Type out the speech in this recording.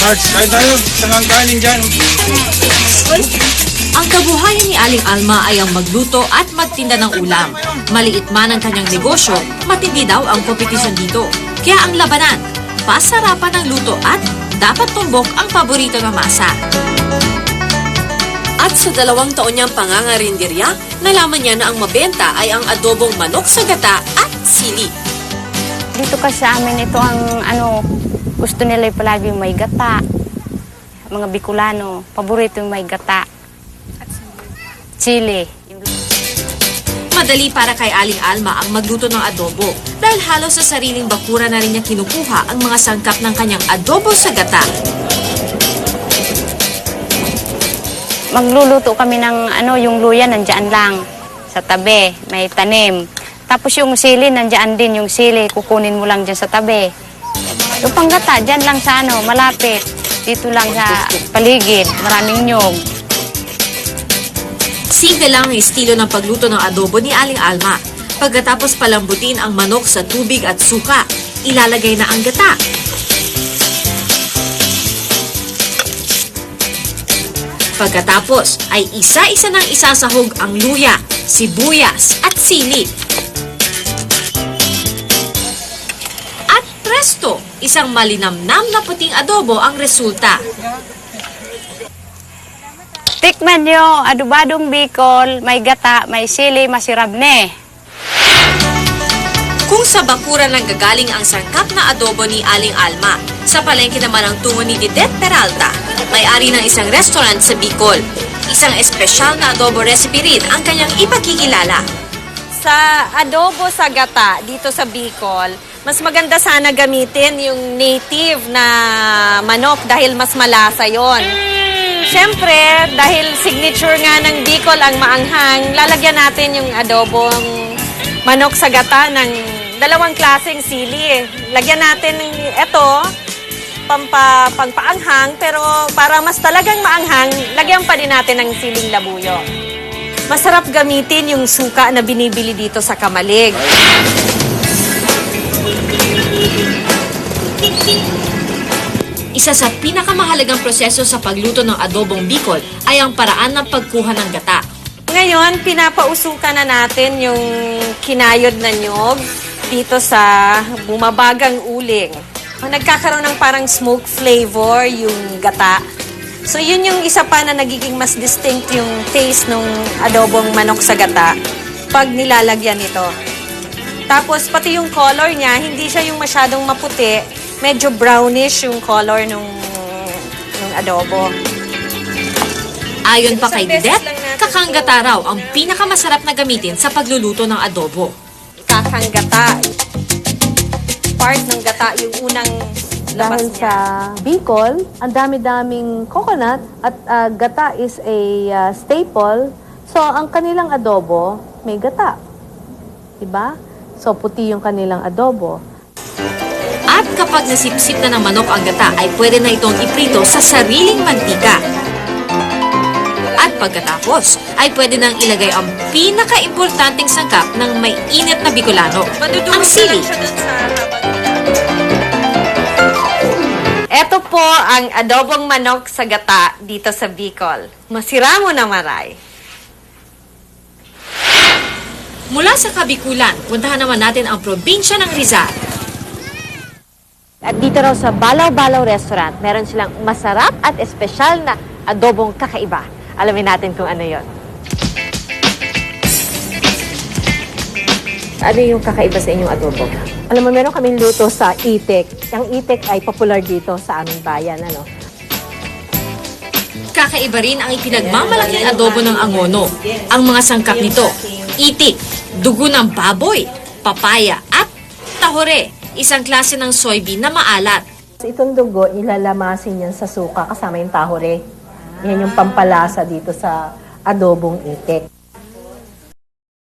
March, kain tayo. Sangang kanin dyan. Ang kabuhayan ni Aling Alma ay ang magluto at magtinda ng ulam. Maliit man ang kanyang negosyo, matindi daw ang kompetisyon dito. Kaya ang labanan, pasarapan ng luto at dapat tumbok ang paborito na masa. At sa 2 taon niyang pangangarinderya, nalaman niya na ang mabenta ay ang adobong manok sa gata at sili. Dito kasi sa amin ito ang gusto nila palagi may gata. Mga Bicolano, paborito yung may gata. Chili. Madali para kay Aling Alma ang magluto ng adobo dahil halos sa sariling bakura na rin niya kinukuha ang mga sangkap ng kanyang adobo sa gata. Magluluto kami ng yung luya nandiyan lang sa tabi, may tanim. Tapos yung sili nandiyan din yung sili, kukunin mo lang diyan sa tabi. Yung panggata diyan lang sa malapit. Dito lang sa paligid, maraming nyog. Simple lang ang estilo ng pagluto ng adobo ni Aling Alma. Pagkatapos palambutin ang manok sa tubig at suka, ilalagay na ang gata. Pagkatapos ay isa-isa nang isasahog ang luya, sibuyas at sili. At presto, isang malinamnam na puting adobo ang resulta. Tikman nyo, adobadong Bicol, may gata, may sili, masirabne. Kung sa bakura lang gagaling ang sangkap na adobo ni Aling Alma, sa palengke naman ang tungo ni Didet Peralta, may-ari ng isang restaurant sa Bicol. Isang espesyal na adobo recipe rin ang kanyang ipakikilala. Sa adobo sa gata dito sa Bicol, mas maganda sana gamitin yung native na manok dahil mas malasa yon. Siyempre, dahil signature nga ng Bicol ang maanghang, lalagyan natin yung adobong manok sa gata ng 2 klaseng sili. Lagyan natin ito, pampaanghang, pero para mas talagang maanghang, lagyan pa din natin ng siling labuyo. Masarap gamitin yung suka na binibili dito sa Kamalig. Isa sa pinakamahalagang proseso sa pagluto ng adobong Bicol ay ang paraan ng pagkuha ng gata. Ngayon, pinapausukan na natin yung kinayod na nyog dito sa bumabagang uling. Nagkakaroon ng parang smoke flavor yung gata. So yun yung isa pa na nagiging mas distinct yung taste ng adobong manok sa gata pag nilalagyan ito. Tapos pati yung color niya, hindi siya yung masyadong maputi, medyo brownish yung color ng adobo. Ayon pa kay Didet, kakanggata raw ang pinakamasarap na gamitin sa pagluluto ng adobo. Kakanggata. Part ng gata, yung unang labas Dahil niya. sa Bicol, ang dami-daming coconut at gata is a staple. So, ang kanilang adobo, may gata. Diba? So, puti yung kanilang adobo. At kapag nasipsip na ng manok ang gata, ay pwede na itong iprito sa sariling mantika. At pagkatapos, ay pwede nang ilagay ang pinaka-importanting sangkap ng may init na Bicolano, ang sili. Ito po ang adobong manok sa gata dito sa Bicol. Masira mo na maray. Mula sa Kabikulan, puntahan naman natin ang probinsya ng Rizal. At dito raw sa Balaw-Balaw Restaurant, meron silang masarap at espesyal na adobong kakaiba. Alamin natin kung ano yon. Ano yung kakaiba sa inyong adobo? Alam mo, meron kaming luto sa itik. Ang itik ay popular dito sa aming bayan. Kakaiba rin ang ipinagmamalaking adobo ng Angono. Ang mga sangkap nito, itik, dugo ng baboy, papaya at tahore, isang klase ng soybean na maalat. Itong dugo, ilalamasin yan sa suka kasama yung tahore. Yan yung pampalasa dito sa adobong itik.